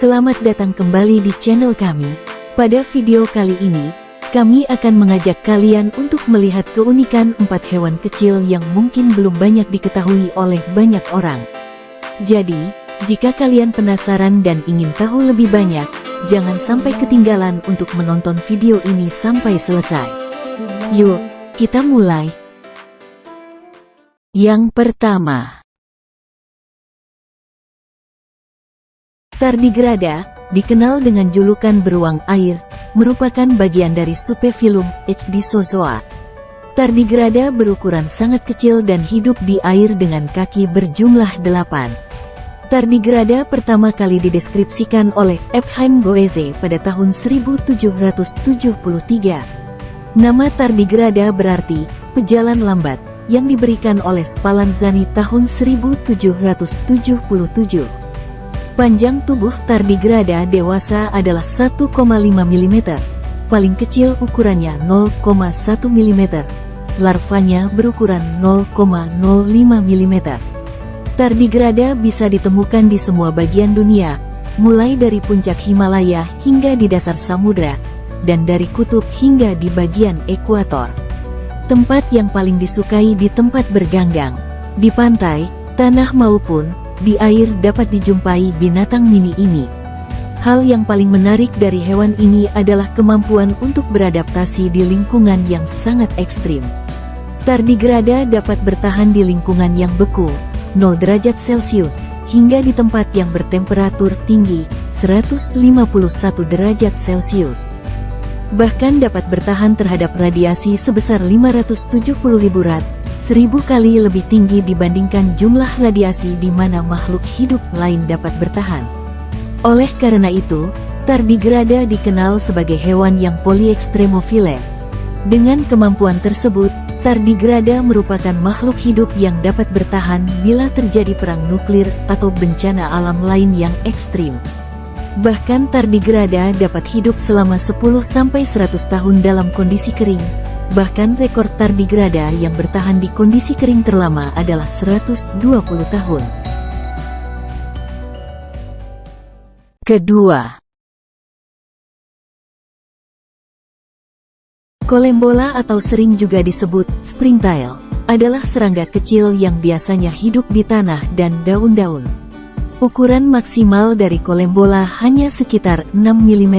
Selamat datang kembali di channel kami. Pada video kali ini, kami akan mengajak kalian untuk melihat keunikan 4 hewan kecil yang mungkin belum banyak diketahui oleh banyak orang. Jadi, jika kalian penasaran dan ingin tahu lebih banyak, jangan sampai ketinggalan untuk menonton video ini sampai selesai. Yuk, kita mulai. Yang pertama, tardigrada, dikenal dengan julukan beruang air, merupakan bagian dari subfilum Ichthyozoa. Tardigrada berukuran sangat kecil dan hidup di air dengan kaki berjumlah 8. Tardigrada pertama kali dideskripsikan oleh Ephraim Goeze pada tahun 1773. Nama tardigrada berarti pejalan lambat, yang diberikan oleh Spallanzani tahun 1777. Panjang tubuh tardigrada dewasa adalah 1,5 mm, paling kecil ukurannya 0,1 mm, larvanya berukuran 0,05 mm. Tardigrada bisa ditemukan di semua bagian dunia, mulai dari puncak Himalaya hingga di dasar samudra, dan dari kutub hingga di bagian ekuator. Tempat yang paling disukai di tempat berganggang, di pantai, tanah maupun di air dapat dijumpai binatang mini ini. Hal yang paling menarik dari hewan ini adalah kemampuan untuk beradaptasi di lingkungan yang sangat ekstrim. Tardigrada dapat bertahan di lingkungan yang beku, 0 derajat Celcius, hingga di tempat yang bertemperatur tinggi, 151 derajat Celcius. Bahkan dapat bertahan terhadap radiasi sebesar 570.000 Rad, 1000 kali lebih tinggi dibandingkan jumlah radiasi di mana makhluk hidup lain dapat bertahan. Oleh karena itu, tardigrada dikenal sebagai hewan yang polyextremophiles. Dengan kemampuan tersebut, tardigrada merupakan makhluk hidup yang dapat bertahan bila terjadi perang nuklir atau bencana alam lain yang ekstrim. Bahkan tardigrada dapat hidup selama 10-100 tahun dalam kondisi kering. Bahkan rekor tardigrada yang bertahan di kondisi kering terlama adalah 120 tahun. Kedua, Collembola atau sering juga disebut springtail, adalah serangga kecil yang biasanya hidup di tanah dan daun-daun. Ukuran maksimal dari Collembola hanya sekitar 6 mm.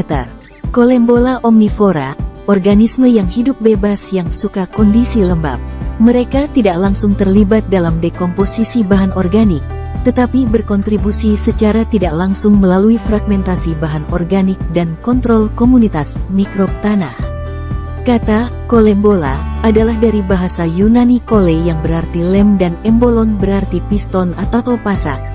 Collembola omnivora, organisme yang hidup bebas yang suka kondisi lembab. Mereka tidak langsung terlibat dalam dekomposisi bahan organik, tetapi berkontribusi secara tidak langsung melalui fragmentasi bahan organik dan kontrol komunitas mikrob tanah. Kata Collembola adalah dari bahasa Yunani kole yang berarti lem dan embolon berarti piston atau pasak.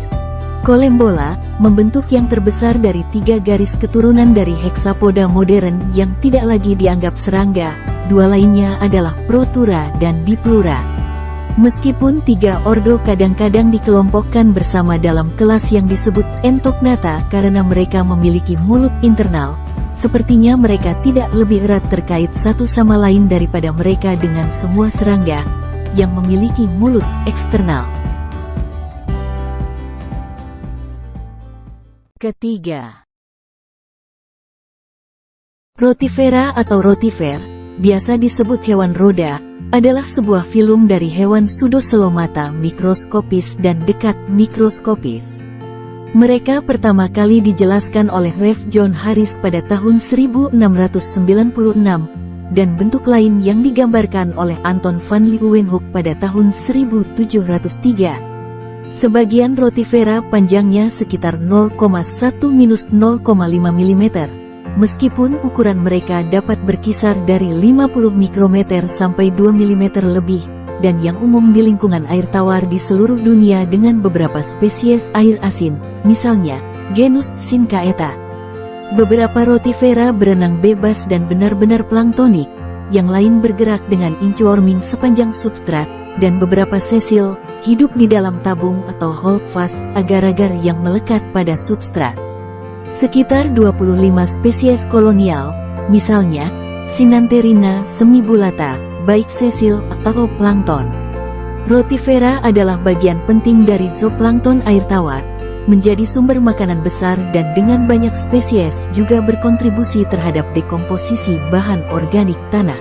Collembola membentuk yang terbesar dari 3 garis keturunan dari hexapoda modern yang tidak lagi dianggap serangga, 2 lainnya adalah Protura dan Diplura. Meskipun 3 ordo kadang-kadang dikelompokkan bersama dalam kelas yang disebut Entognatha karena mereka memiliki mulut internal, sepertinya mereka tidak lebih erat terkait satu sama lain daripada mereka dengan semua serangga yang memiliki mulut eksternal. Ketiga, Rotifera atau rotifer, biasa disebut hewan roda, adalah sebuah filum dari hewan pseudoselomata mikroskopis dan dekat mikroskopis. Mereka pertama kali dijelaskan oleh Rev John Harris pada tahun 1696, dan bentuk lain yang digambarkan oleh Anton van Leeuwenhoek pada tahun 1703. Sebagian rotifera panjangnya sekitar 0,1-0,5 mm, meskipun ukuran mereka dapat berkisar dari 50 mikrometer sampai 2 mm lebih, dan yang umum di lingkungan air tawar di seluruh dunia dengan beberapa spesies air asin, misalnya, genus Syncaeta. Beberapa rotifera berenang bebas dan benar-benar planktonik, yang lain bergerak dengan inchworming sepanjang substrat, dan beberapa sesil hidup di dalam tabung atau holdfast agar-agar yang melekat pada substrat. Sekitar 25 spesies kolonial, misalnya Sinanthera semibulata, baik sesil atau plankton. Rotifera adalah bagian penting dari zooplankton air tawar, menjadi sumber makanan besar dan dengan banyak spesies juga berkontribusi terhadap dekomposisi bahan organik tanah.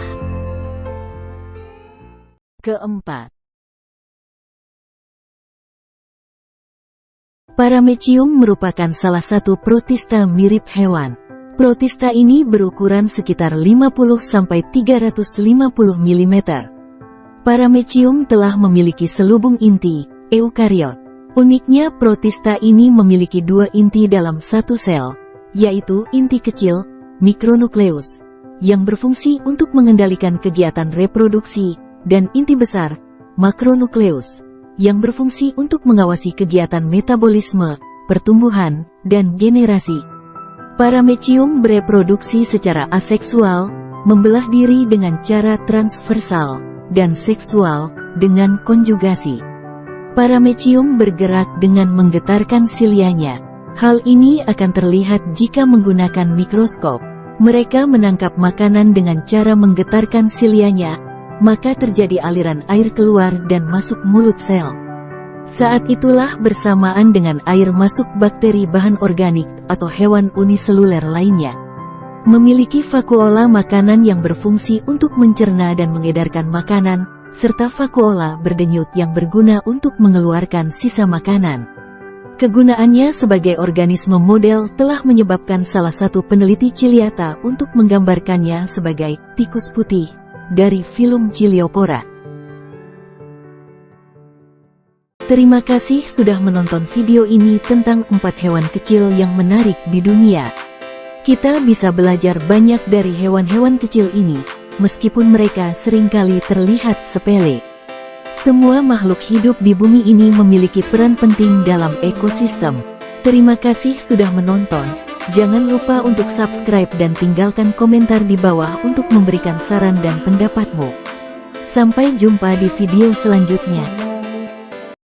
Keempat, Paramecium merupakan salah satu protista mirip hewan. Protista ini berukuran sekitar 50–350 mm. Paramecium telah memiliki selubung inti, eukariot. Uniknya protista ini memiliki dua inti dalam satu sel, yaitu inti kecil, mikronukleus, yang berfungsi untuk mengendalikan kegiatan reproduksi, dan inti besar, makronukleus, yang berfungsi untuk mengawasi kegiatan metabolisme, pertumbuhan, dan generasi. Paramecium bereproduksi secara aseksual, membelah diri dengan cara transversal, dan seksual, dengan konjugasi. Paramecium bergerak dengan menggetarkan silianya. Hal ini akan terlihat jika menggunakan mikroskop. Mereka menangkap makanan dengan cara menggetarkan silianya, maka terjadi aliran air keluar dan masuk mulut sel. Saat itulah bersamaan dengan air masuk bakteri bahan organik atau hewan uniseluler lainnya. Memiliki vakuola makanan yang berfungsi untuk mencerna dan mengedarkan makanan, serta vakuola berdenyut yang berguna untuk mengeluarkan sisa makanan. Kegunaannya sebagai organisme model telah menyebabkan salah satu peneliti Ciliata untuk menggambarkannya sebagai tikus putih dari filum Ciliopora. Terima kasih sudah menonton video ini tentang 4 hewan kecil yang menarik di dunia. Kita bisa belajar banyak dari hewan-hewan kecil ini, meskipun mereka seringkali terlihat sepele. Semua makhluk hidup di bumi ini memiliki peran penting dalam ekosistem. Terima kasih sudah menonton. Jangan lupa untuk subscribe dan tinggalkan komentar di bawah untuk memberikan saran dan pendapatmu. Sampai jumpa di video selanjutnya.